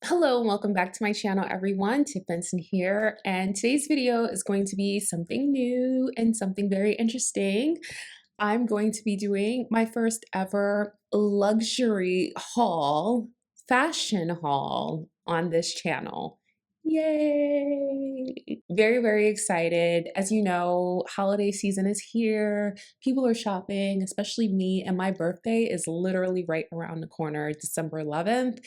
Hello and welcome back to my channel, everyone. Tiff Benson here, and today's video is going to be something new and something very interesting. I'm going to be doing my first ever luxury haul, fashion haul on this channel. Yay! Very, very excited. As you know, holiday season is here. People are shopping, especially me, and my birthday is literally right around the corner, December 11th.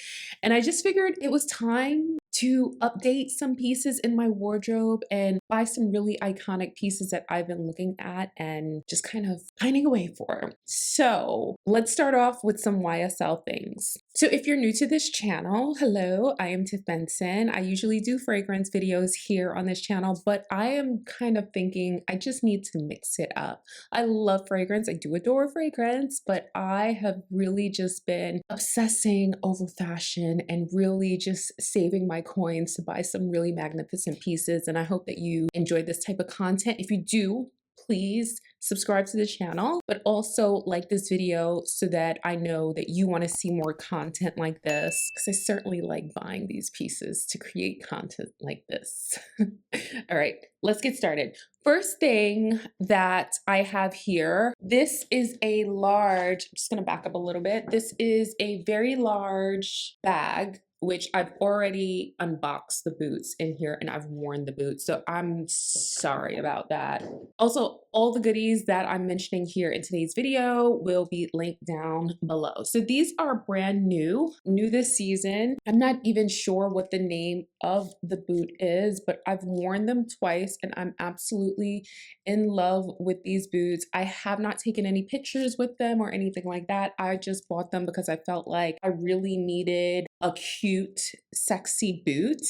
And I just figured it was time to update some pieces in my wardrobe and buy some really iconic pieces that I've been looking at and just kind of finding a way for. So let's start off with some YSL things. So if you're new to this channel, hello, I am Tiff Benson. I usually do fragrance videos here on this channel, but I am kind of thinking I just need to mix it up. I love fragrance. I do adore fragrance, but I have really just been obsessing over fashion and really just saving my coins to buy some really magnificent pieces. And I hope that you enjoy this type of content. If you do, please subscribe to the channel, but also like this video so that I know that you want to see more content like this, because I certainly like buying these pieces to create content like this. All right, let's get started. First thing that I have here, this is a large, I'm just going to back up a little bit. This is a very large bag, which I've already unboxed the boots in here and I've worn the boots. So I'm sorry about that. Also, all the goodies that I'm mentioning here in today's video will be linked down below. So these are brand new this season. I'm not even sure what the name of the boot is, but I've worn them twice and I'm absolutely in love with these boots. I have not taken any pictures with them or anything like that. I just bought them because I felt like I really needed a cute, sexy boot.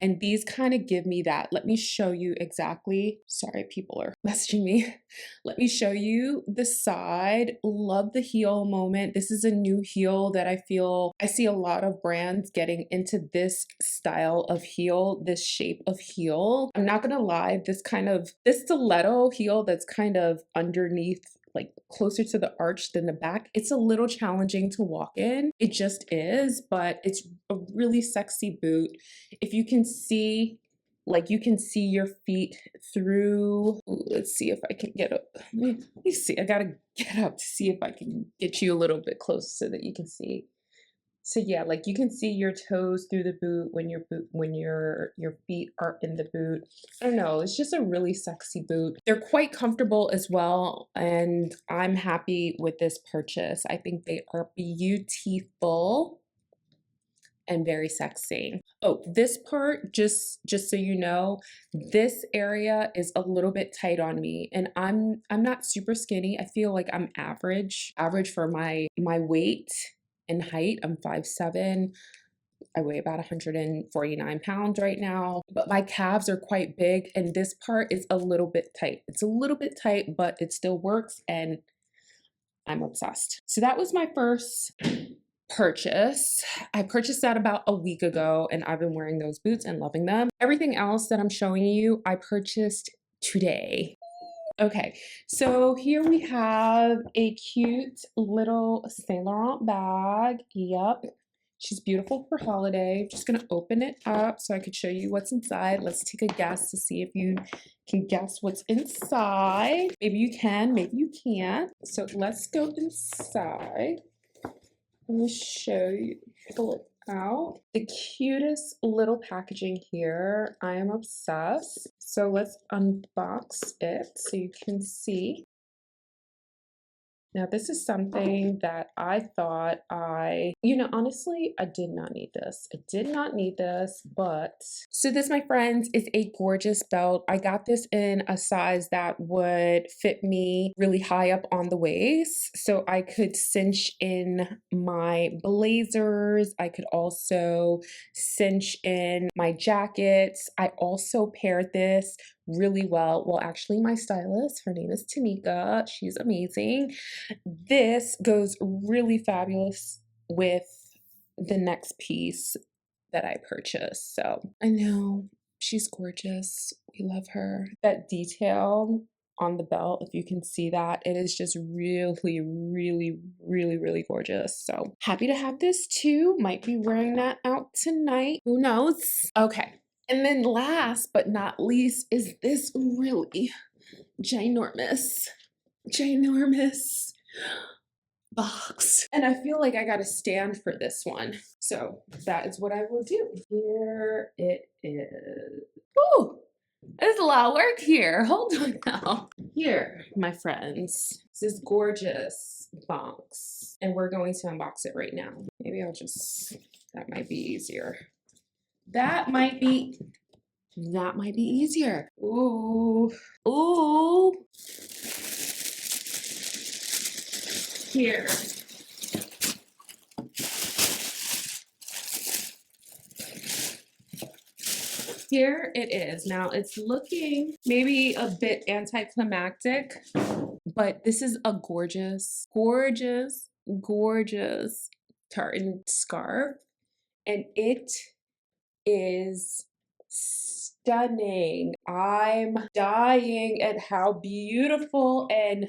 And these kind of give me that. Let me show you exactly. Sorry, people are messaging me. Let me show you the side. Love the heel moment. This is a new heel that I feel I see a lot of brands getting into this style of heel, this shape of heel. I'm not gonna lie, this stiletto heel that's kind of underneath, like closer to the arch than the back, it's a little challenging to walk in. It just is, but it's a really sexy boot. If you can see, like you can see your feet through. Ooh, let's see if I can get up. Let me see. I gotta get up to see if I can get you a little bit close so that you can see. So yeah, like you can see your toes through the boot when your feet are in the boot. I don't know, it's just a really sexy boot. They're quite comfortable as well, and I'm happy with this purchase. I think they are beautiful and very sexy. Oh, this part, just so you know, this area is a little bit tight on me, and I'm not super skinny. I feel like I'm average for my weight and height. I'm 5'7". I weigh about 149 pounds right now, but my calves are quite big and this part is a little bit tight. It's a little bit tight, but it still works and I'm obsessed. So that was my first purchase. I purchased that about a week ago and I've been wearing those boots and loving them. Everything else that I'm showing you, I purchased today. Okay, so here we have a cute little Saint Laurent bag. Yep, she's beautiful for holiday. I'm just gonna open it up so I could show you what's inside. Let's take a guess to see if you can guess what's inside. Maybe you can, maybe you can't. So let's go inside. Let me show you, pull it out. The cutest little packaging here. I am obsessed. So let's unbox it so you can see. Now, this is something that I thought honestly, I did not need this. I did not need this, but... So this, my friends, is a gorgeous belt. I got this in a size that would fit me really high up on the waist, so I could cinch in my blazers. I could also cinch in my jackets. I also paired this really well. Well, actually, my stylist, her name is Tanika. She's amazing. This goes really fabulous with the next piece that I purchased. So I know she's gorgeous. We love her. That detail on the belt. If you can see that, it is just really, really, really, really gorgeous. So happy to have this too. Might be wearing that out tonight. Who knows? Okay. And then last but not least is this really ginormous box. And I feel like I gotta stand for this one. So that is what I will do. Here it is. Ooh, there's a lot of work here. Hold on now. Here, my friends, this is gorgeous box. And we're going to unbox it right now. Maybe I'll just, that might be easier. That might be easier. Ooh, ooh. Here. Here it is. Now it's looking maybe a bit anticlimactic, but this is a gorgeous, gorgeous, gorgeous tartan scarf. And it is stunning. I'm dying at how beautiful and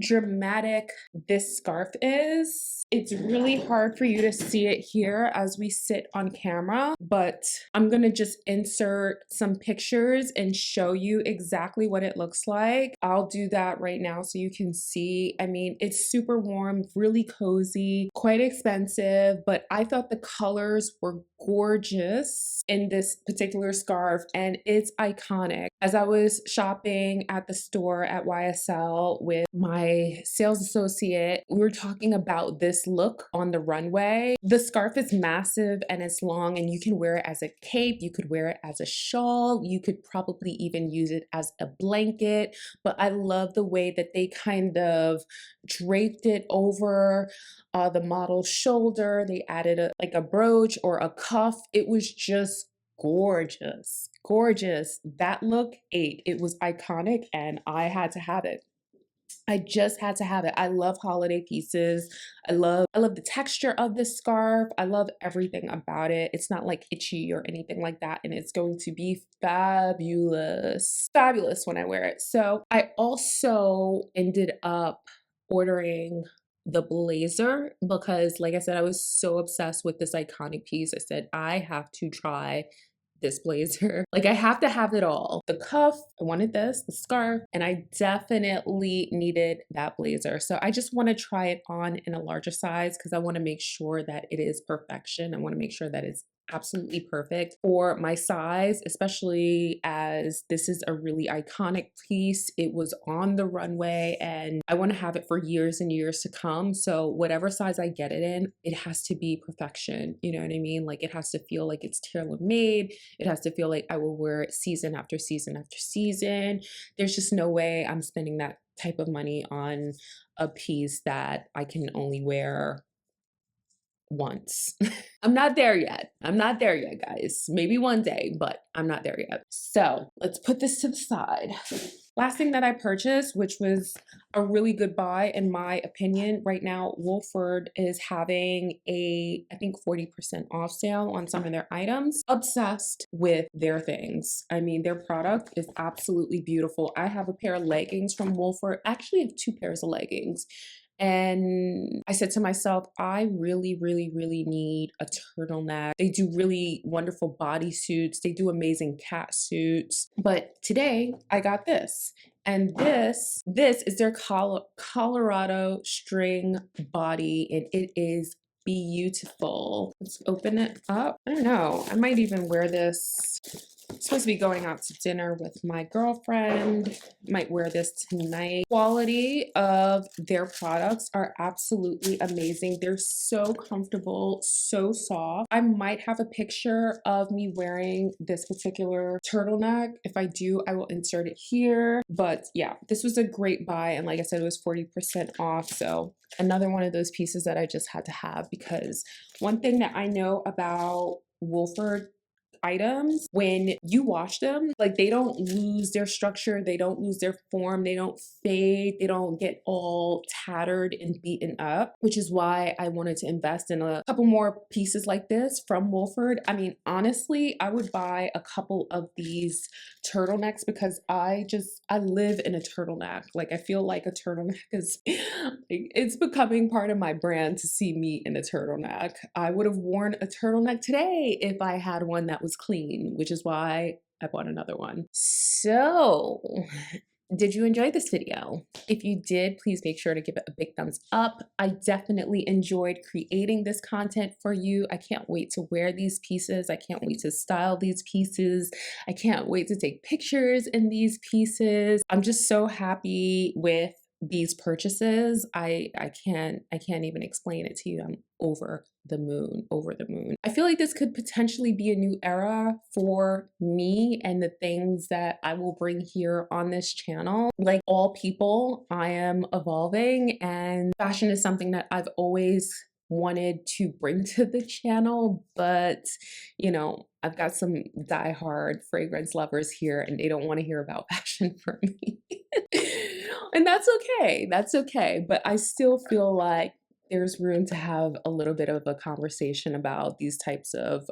dramatic this scarf is. It's really hard for you to see it here as we sit on camera, but I'm gonna just insert some pictures and show you exactly what it looks like. I'll do that right now so you can see. I mean, it's super warm, really cozy, quite expensive, but I thought the colors were gorgeous in this particular scarf and it's iconic. As I was shopping at the store at YSL with my sales associate, we were talking about this look on the runway. The scarf is massive and it's long and you can wear it as a cape, you could wear it as a shawl, you could probably even use it as a blanket, but I love the way that they kind of draped it over the model's shoulder. They added like a brooch or a cuff. It was just gorgeous, gorgeous. That look ate. It was iconic and I had to have it. I just had to have it. I love holiday pieces. I love the texture of this scarf. I love everything about it. It's not like itchy or anything like that. And it's going to be fabulous. Fabulous when I wear it. So I also ended up ordering the blazer because, like I said, I was so obsessed with this iconic piece. I said, I have to try this blazer. Like I have to have it all. The cuff, I wanted this, the scarf, and I definitely needed that blazer. So I just want to try it on in a larger size because I want to make sure that it is perfection. I want to make sure that it's absolutely perfect for my size, especially as this is a really iconic piece. It was on the runway and I want to have it for years and years to come. So whatever size I get it in, it has to be perfection. You know what I mean? Like it has to feel like it's tailor-made. It has to feel like I will wear it season after season after season. There's just no way I'm spending that type of money on a piece that I can only wear once. I'm not there yet. I'm not there yet, guys. Maybe one day, but I'm not there yet. So let's put this to the side. Last thing that I purchased, which was a really good buy in my opinion, right now Wolford is having a, I think 40% off sale on some of their items. Obsessed with their things. I mean, their product is absolutely beautiful. I have a pair of leggings from Wolford. I actually have two pairs of leggings. And I said to myself, I really, really, really need a turtleneck. They do really wonderful bodysuits. They do amazing cat suits. But today I got this. And this is their Colorado string body. And it is beautiful. Let's open it up. I don't know. I might even wear this. I'm supposed to be going out to dinner with my girlfriend. Might wear this tonight. Quality of their products are absolutely amazing. They're so comfortable, so soft. I might have a picture of me wearing this particular turtleneck. If I do, I will insert it here. But yeah, this was a great buy. And like I said, it was 40% off. So another one of those pieces that I just had to have, because one thing that I know about Wolford, items, when you wash them, like they don't lose their structure, they don't lose their form, they don't fade, they don't get all tattered and beaten up, which is why I wanted to invest in a couple more pieces like this from Wolford. I mean, honestly, I would buy a couple of these turtlenecks because I live in a turtleneck. Like I feel like a turtleneck is it's becoming part of my brand to see me in a turtleneck. I would have worn a turtleneck today if I had one that was clean, which is why I bought another one. So, did you enjoy this video? If you did, please make sure to give it a big thumbs up. I definitely enjoyed creating this content for you. I can't wait to wear these pieces. I can't wait to style these pieces. I can't wait to take pictures in these pieces. I'm just so happy with these purchases. I can't even explain it to you. I'm over the moon, over the moon. I feel like this could potentially be a new era for me and the things that I will bring here on this channel. Like all people, I am evolving, and fashion is something that I've always wanted to bring to the channel, but you know, I've got some diehard fragrance lovers here and they don't want to hear about fashion from me. And that's okay. That's okay. But I still feel like there's room to have a little bit of a conversation about these types of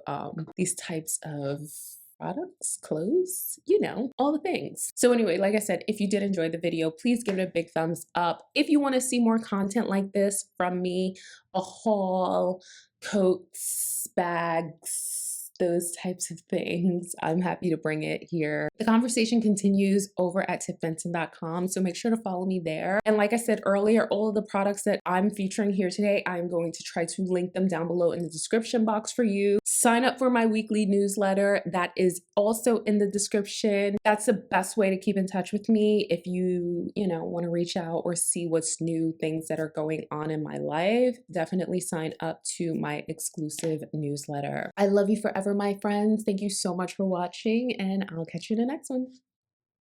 products, clothes, you know, all the things. So anyway, like I said, if you did enjoy the video, please give it a big thumbs up. If you want to see more content like this from me, a haul, coats, bags, those types of things, I'm happy to bring it here. The conversation continues over at tiffbenson.com, so make sure to follow me there. And like I said earlier, all of the products that I'm featuring here today, I'm going to try to link them down below in the description box for you. Sign up for my weekly newsletter. That is also in the description. That's the best way to keep in touch with me if you want to reach out or see what's new, things that are going on in my life. Definitely sign up to my exclusive newsletter. I love you forever, my friends. Thank you so much for watching, and I'll catch you in the next one.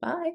Bye.